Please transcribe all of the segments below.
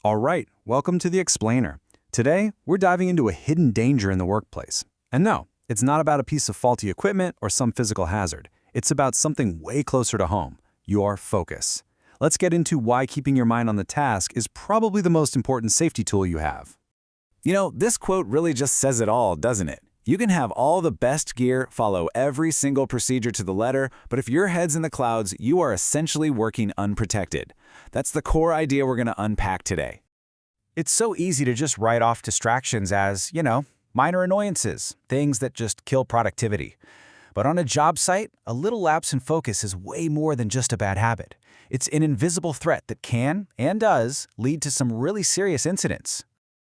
All right, welcome to The Explainer. Today, we're diving into a hidden danger in the workplace. And no, it's not about a piece of faulty equipment or some physical hazard. It's about something way closer to home, your focus. Let's get into why keeping your mind on the task is probably the most important safety tool you have. This quote really just says it all, doesn't it? You can have all the best gear, follow every single procedure to the letter, but if your head's in the clouds, you are essentially working unprotected. That's the core idea we're going to unpack today. It's so easy to just write off distractions as, minor annoyances, things that just kill productivity. But on a job site, a little lapse in focus is way more than just a bad habit. It's an invisible threat that can, and does, lead to some really serious incidents.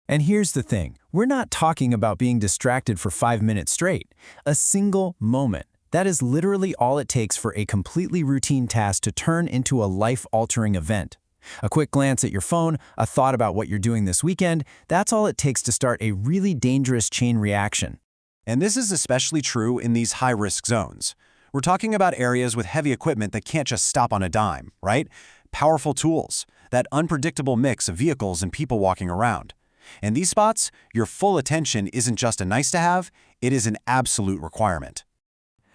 And here's the thing, we're not talking about being distracted for 5 minutes straight. A single moment. That is literally all it takes for a completely routine task to turn into a life-altering event. A quick glance at your phone, a thought about what you're doing this weekend, that's all it takes to start a really dangerous chain reaction. And this is especially true in these high-risk zones. We're talking about areas with heavy equipment that can't just stop on a dime, right? Powerful tools, that unpredictable mix of vehicles and people walking around. In these spots, your full attention isn't just a nice-to-have, it is an absolute requirement.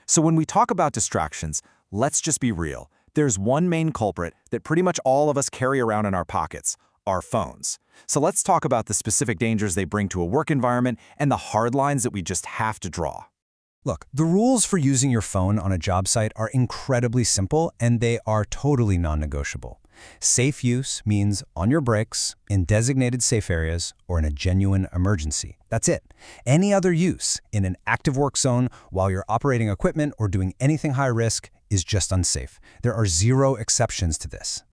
So when we talk about distractions, let's just be real. There's one main culprit that pretty much all of us carry around in our pockets, our phones. So let's talk about the specific dangers they bring to a work environment and the hard lines that we just have to draw. Look, the rules for using your phone on a job site are incredibly simple and they are totally non-negotiable. Safe use means on your breaks, in designated safe areas, or in a genuine emergency. That's it. Any other use in an active work zone while you're operating equipment or doing anything high risk is just unsafe. There are zero exceptions to this.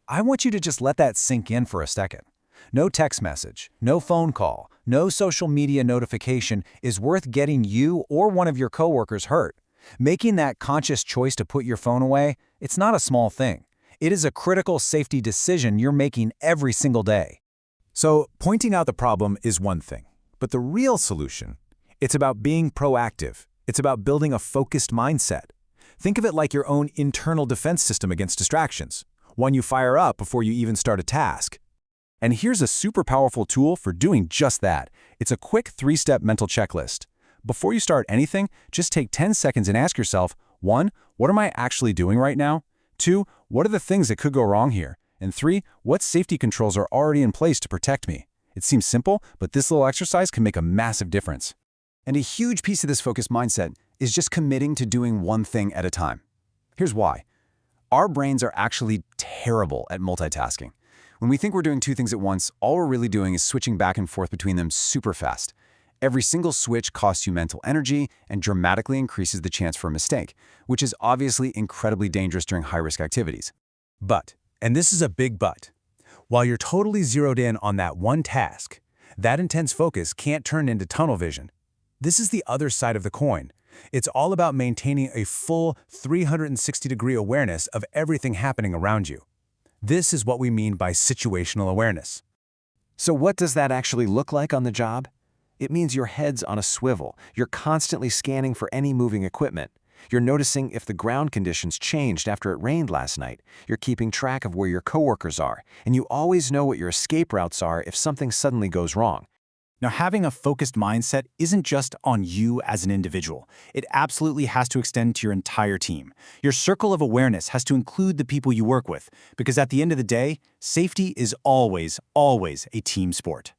I want you to just let that sink in for a second. No text message, no phone call, no social media notification is worth getting you or one of your coworkers hurt. Making that conscious choice to put your phone away, it's not a small thing. It is a critical safety decision you're making every single day. So pointing out the problem is one thing, but the real solution, it's about being proactive. It's about building a focused mindset. Think of it like your own internal defense system against distractions, one you fire up before you even start a task. And here's a super powerful tool for doing just that. It's a quick 3-step mental checklist. Before you start anything, just take 10 seconds and ask yourself, 1, what am I actually doing right now? 2, what are the things that could go wrong here? And 3, what safety controls are already in place to protect me? It seems simple, but this little exercise can make a massive difference. And a huge piece of this focused mindset is just committing to doing one thing at a time. Here's why. Our brains are actually terrible at multitasking. When we think we're doing 2 things at once, all we're really doing is switching back and forth between them super fast. Every single switch costs you mental energy and dramatically increases the chance for a mistake, which is obviously incredibly dangerous during high-risk activities. But, and this is a big but, while you're totally zeroed in on that one task, that intense focus can't turn into tunnel vision. This is the other side of the coin. It's all about maintaining a full 360-degree awareness of everything happening around you. This is what we mean by situational awareness. So what does that actually look like on the job? It means your head's on a swivel. You're constantly scanning for any moving equipment. You're noticing if the ground conditions changed after it rained last night. You're keeping track of where your coworkers are, and you always know what your escape routes are if something suddenly goes wrong. Now, having a focused mindset isn't just on you as an individual. It absolutely has to extend to your entire team. Your circle of awareness has to include the people you work with, because at the end of the day, safety is always, always a team sport.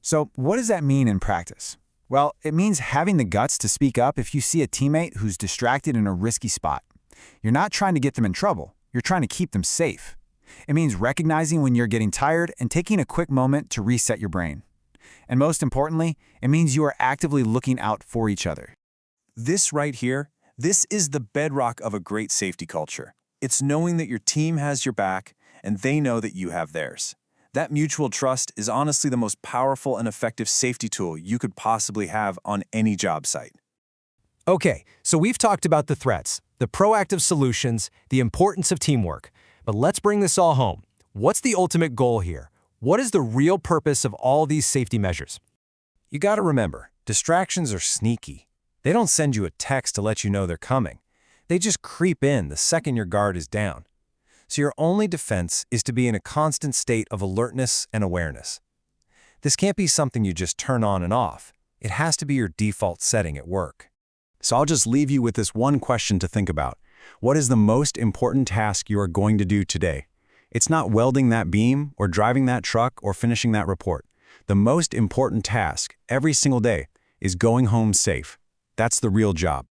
So what does that mean in practice? Well, it means having the guts to speak up if you see a teammate who's distracted in a risky spot. You're not trying to get them in trouble. You're trying to keep them safe. It means recognizing when you're getting tired and taking a quick moment to reset your brain. And most importantly, it means you are actively looking out for each other. This right here, this is the bedrock of a great safety culture. It's knowing that your team has your back and they know that you have theirs. That mutual trust is honestly the most powerful and effective safety tool you could possibly have on any job site. Okay, so we've talked about the threats, the proactive solutions, the importance of teamwork. But let's bring this all home. What's the ultimate goal here? What is the real purpose of all these safety measures? You gotta remember, distractions are sneaky. They don't send you a text to let you know they're coming. They just creep in the second your guard is down. So your only defense is to be in a constant state of alertness and awareness. This can't be something you just turn on and off. It has to be your default setting at work. So I'll just leave you with this one question to think about. What is the most important task you are going to do today? It's not welding that beam or driving that truck or finishing that report. The most important task every single day is going home safe. That's the real job.